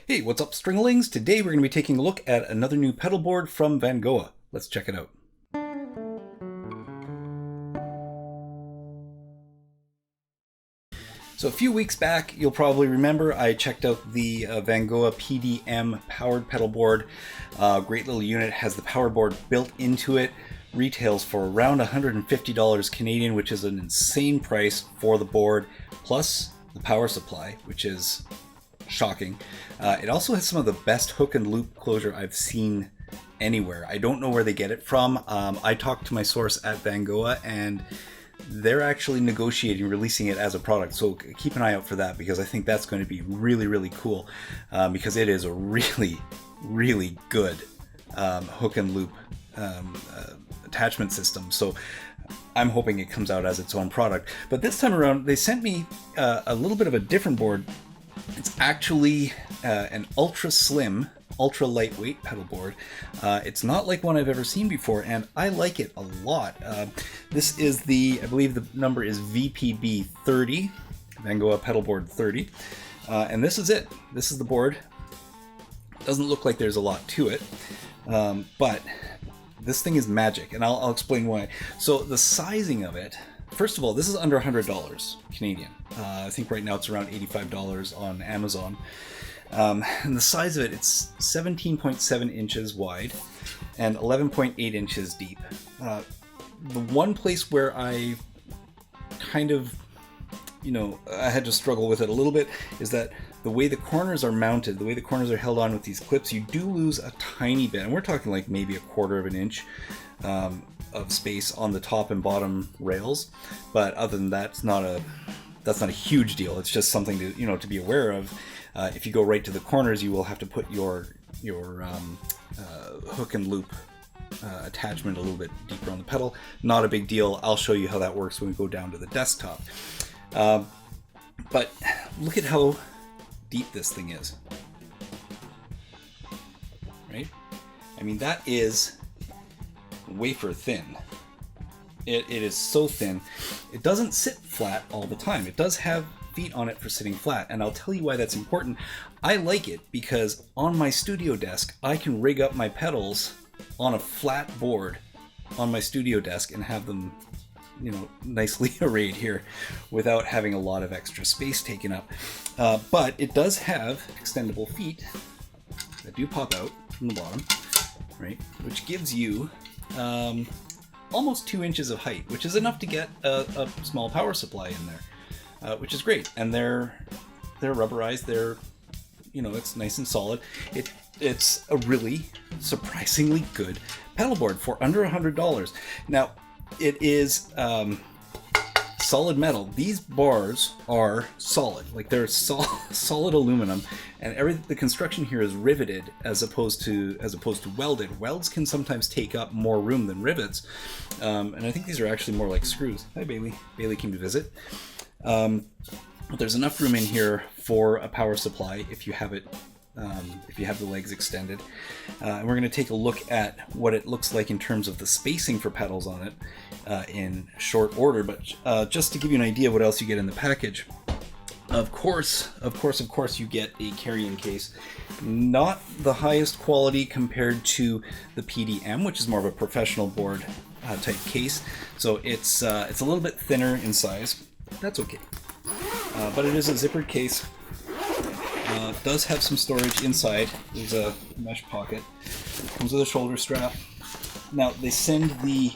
Hey, what's up, Stringlings? Today we're going to be taking a look at another new pedal board from Vangoa. Let's check it out. So a few weeks back, you'll probably remember I checked out the Vangoa PDM powered pedal board. Great little unit, has the power board built into it. Retails for around $150 Canadian, which is an insane price for the board, plus the power supply, which is shocking. It also has some of the best hook and loop closure I've seen anywhere. I don't know where they get it from. I talked to my source at Vangoa, and they're actually negotiating releasing it as a product, so keep an eye out for that, because I think that's going to be really, really cool, because it is a really, really good hook and loop attachment system. So I'm hoping it comes out as its own product. But this time around, they sent me a little bit of a different board. It's actually an ultra slim, ultra lightweight pedal board. It's not like one I've ever seen before, and I like it a lot. This is I believe the number is VPB30, Vangoa Pedalboard 30, and this is it. This is the board. Doesn't look like there's a lot to it, but this thing is magic, and I'll explain why. So the sizing of it, first of all, this is under $100 Canadian. I think right now it's around $85 on Amazon. And the size of it, it's 17.7 inches wide and 11.8 inches deep. The one place where I kind of, I had to struggle with it a little bit is that the way the corners are mounted, the way the corners are held on with these clips, you do lose a tiny bit. And we're talking like maybe a quarter of an inch of space on the top and bottom rails. But other than that, that's not a huge deal. It's just something to to be aware of. If you go right to the corners, you will have to put your hook and loop attachment a little bit deeper on the pedal. Not a big deal. I'll show you how that works when we go down to the desktop. But look at how deep this thing is. Right? I mean, that is wafer thin. It is so thin. It doesn't sit flat all the time. It does have feet on it for sitting flat, and I'll tell you why that's important. I like it because on my studio desk, I can rig up my pedals on a flat board on my studio desk and have them, nicely arrayed here without having a lot of extra space taken up. But it does have extendable feet that do pop out from the bottom, right? Which gives you almost 2 inches of height, which is enough to get a small power supply in there, which is great. And they're rubberized. They're, it's nice and solid. It's a really surprisingly good pedal board for under $100. Now, it is solid metal. These bars are solid, like they're solid aluminum, and the construction here is riveted as opposed to welded. Welds can sometimes take up more room than rivets, and I think these are actually more like screws. Hi, Bailey. Bailey came to visit. But there's enough room in here for a power supply if you have it. If you have the legs extended. And we're going to take a look at what it looks like in terms of the spacing for pedals on it in short order. But just to give you an idea of what else you get in the package, of course, you get a carrying case. Not the highest quality compared to the PDM, which is more of a professional board type case. So it's a little bit thinner in size. That's okay. But it is a zippered case. Does have some storage inside. There's a mesh pocket. Comes with a shoulder strap. Now they send the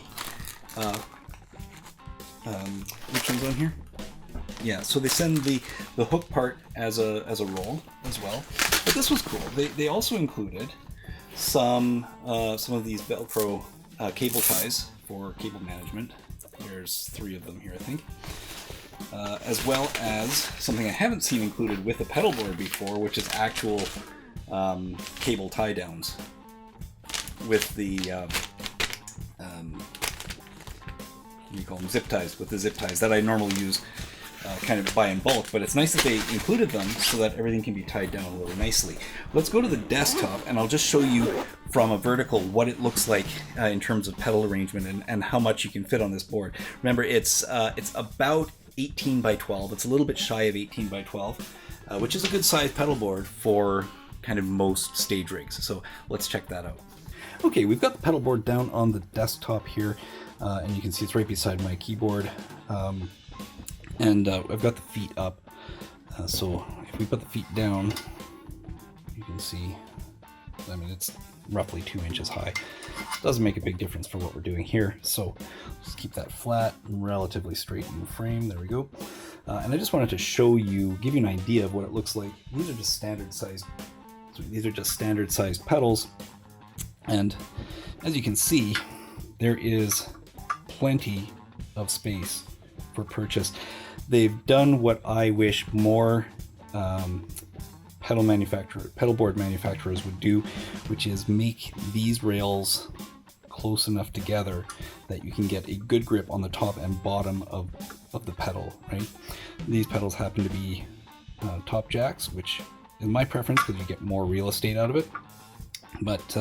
which one's on here? Yeah, so they send the hook part as a roll as well. But this was cool. They also included some of these Velcro cable ties for cable management. There's 3 of them here, I think. As well as something I haven't seen included with the pedal board before, which is actual cable tie downs with the what do you call them, zip ties, with the zip ties that I normally use kind of buy in bulk. But it's nice that they included them so that everything can be tied down really nicely. Let's go to the desktop, and I'll just show you from a vertical what it looks like in terms of pedal arrangement and how much you can fit on this board. Remember, it's about 18 by 12. It's a little bit shy of 18 by 12, which is a good size pedal board for kind of most stage rigs. So let's check that out. Okay, we've got the pedal board down on the desktop here, and you can see it's right beside my keyboard. And I've got the feet up. So if we put the feet down, you can see, I mean, it's roughly 2 inches high. Doesn't make a big difference for what we're doing here. So just keep that flat and relatively straight in the frame. There we go. And I just wanted to show you, give you an idea of what it looks like. These are just standard sized pedals. And as you can see, there is plenty of space for purchase. They've done what I wish more pedalboard manufacturers would do, which is make these rails close enough together that you can get a good grip on the top and bottom of the pedal, right? These pedals happen to be top jacks, which is my preference because you get more real estate out of it. But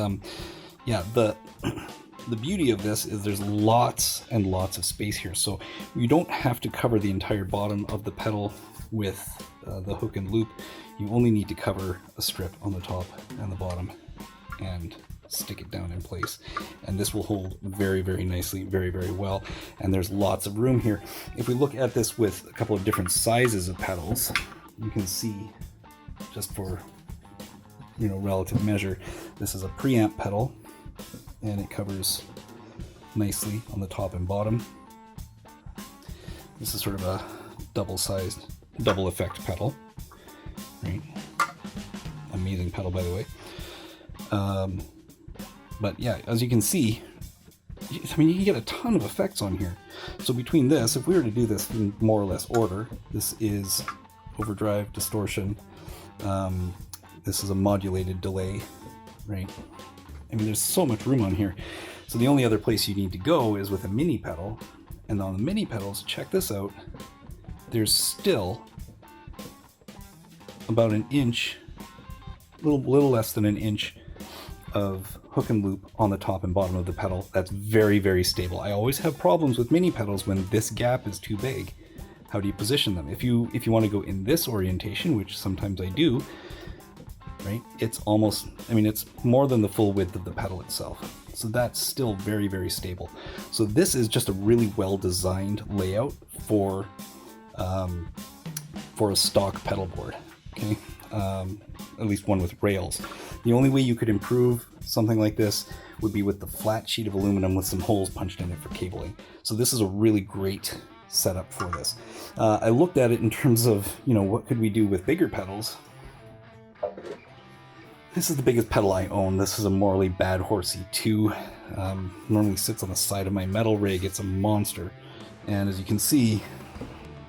yeah, the beauty of this is there's lots and lots of space here, so you don't have to cover the entire bottom of the pedal with the hook and loop. You only need to cover a strip on the top and the bottom and stick it down in place, and this will hold very, very nicely, very, very well. And there's lots of room here. If we look at this with a couple of different sizes of pedals, you can see, just for relative measure, this is a preamp pedal, and it covers nicely on the top and bottom. This is sort of a double-sized, double effect pedal, right? Amazing pedal, by the way. But yeah, as you can see, I mean, you can get a ton of effects on here. So between this, if we were to do this in more or less order, this is overdrive, distortion, this is a modulated delay, right? I mean, there's so much room on here. So the only other place you need to go is with a mini pedal. And on the mini pedals, check this out, there's still about an inch, little less than an inch of hook and loop on the top and bottom of the pedal. That's very, very stable. I always have problems with mini pedals when this gap is too big. How do you position them? If you want to go in this orientation, which sometimes I do, right? It's almost, I mean, it's more than the full width of the pedal itself. So that's still very, very stable. So this is just a really well designed layout for a stock pedal board, okay? At least one with rails. The only way you could improve something like this would be with the flat sheet of aluminum with some holes punched in it for cabling. So this is a really great setup for this. I looked at it in terms of, what could we do with bigger pedals? This is the biggest pedal I own. This is a Morley Bad Horsey 2. Normally sits on the side of my metal rig. It's a monster. And as you can see,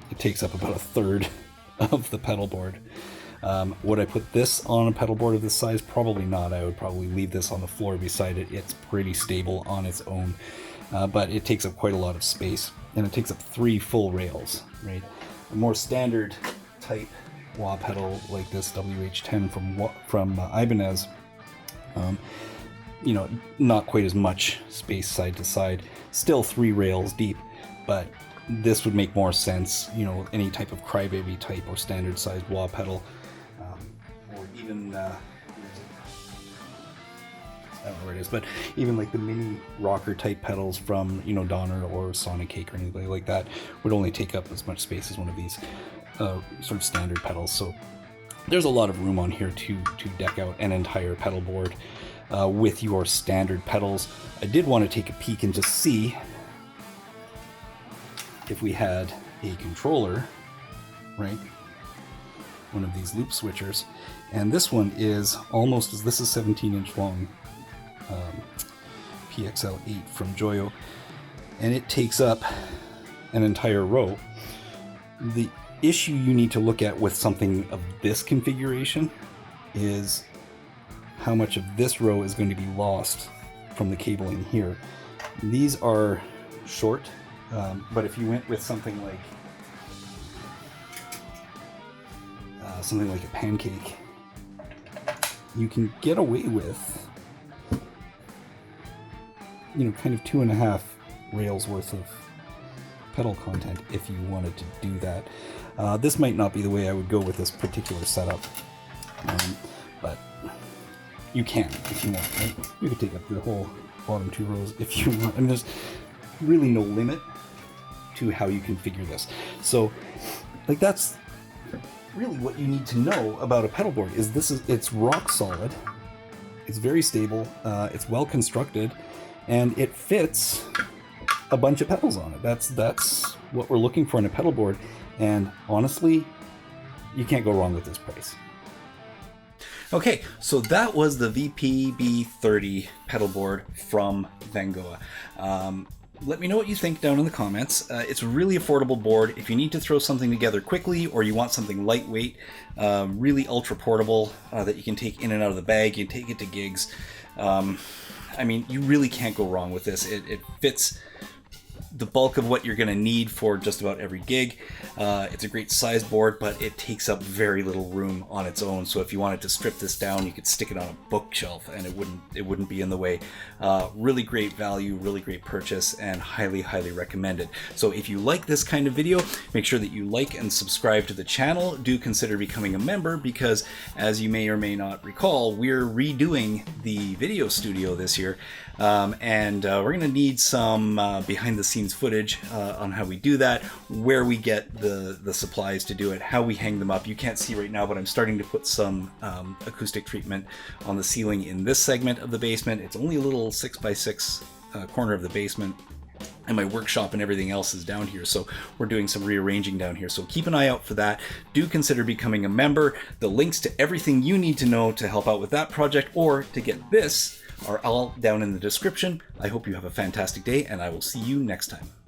it takes up about a third of the pedal board. Would I put this on a pedal board of this size? Probably not. I would probably leave this on the floor beside it. It's pretty stable on its own, but it takes up quite a lot of space, and it takes up 3 full rails, right? A more standard type wah pedal like this WH10 from Ibanez, not quite as much space side to side, still 3 rails deep, but this would make more sense, any type of crybaby type or standard sized wah pedal, or even I don't know where it is, but even like the mini rocker type pedals from Donner or Sonic Cake or anybody like that would only take up as much space as one of these sort of standard pedals. So there's a lot of room on here to deck out an entire pedal board with your standard pedals. I did want to take a peek and just see if we had a controller, right? One of these loop switchers, and this one is almost, this is 17-inch long PXL8 from Joyo, and it takes up an entire row. The issue you need to look at with something of this configuration is how much of this row is going to be lost from the cabling here. These are short, but if you went with something like a pancake, you can get away with kind of 2.5 rails worth of pedal content if you wanted to do that. This might not be the way I would go with this particular setup, but you can if you want, right? You could take up the whole bottom 2 rows if you want. I mean, there's really no limit to how you configure this. So, like, that's really what you need to know about a pedal board. It's rock solid, it's very stable, it's well constructed, and it fits a bunch of pedals on it. That's what we're looking for in a pedal board, and honestly, you can't go wrong with this price. Okay, so that was the VPB30 pedal board from Vangoa. Let me know what you think down in the comments. It's a really affordable board. If you need to throw something together quickly, or you want something lightweight, really ultra portable, that you can take in and out of the bag, you can take it to gigs. I mean, you really can't go wrong with this. It fits the bulk of what you're going to need for just about every gig. It's a great size board, but it takes up very little room on its own. So if you wanted to strip this down, you could stick it on a bookshelf and it wouldn't be in the way. Really great value, really great purchase, and highly recommended. So if you like this kind of video, make sure that you like and subscribe to the channel. Do consider becoming a member, because as you may or may not recall, we're redoing the video studio this year. And we're going to need some behind the scenes footage on how we do that, where we get the supplies to do it, how we hang them up. You can't see right now, but I'm starting to put some acoustic treatment on the ceiling in this segment of the basement. It's only a little 6x6 corner of the basement, and my workshop and everything else is down here, so we're doing some rearranging down here. So keep an eye out for that. Do consider becoming a member. The links to everything you need to know to help out with that project or to get this are all down in the description. I hope you have a fantastic day, and I will see you next time.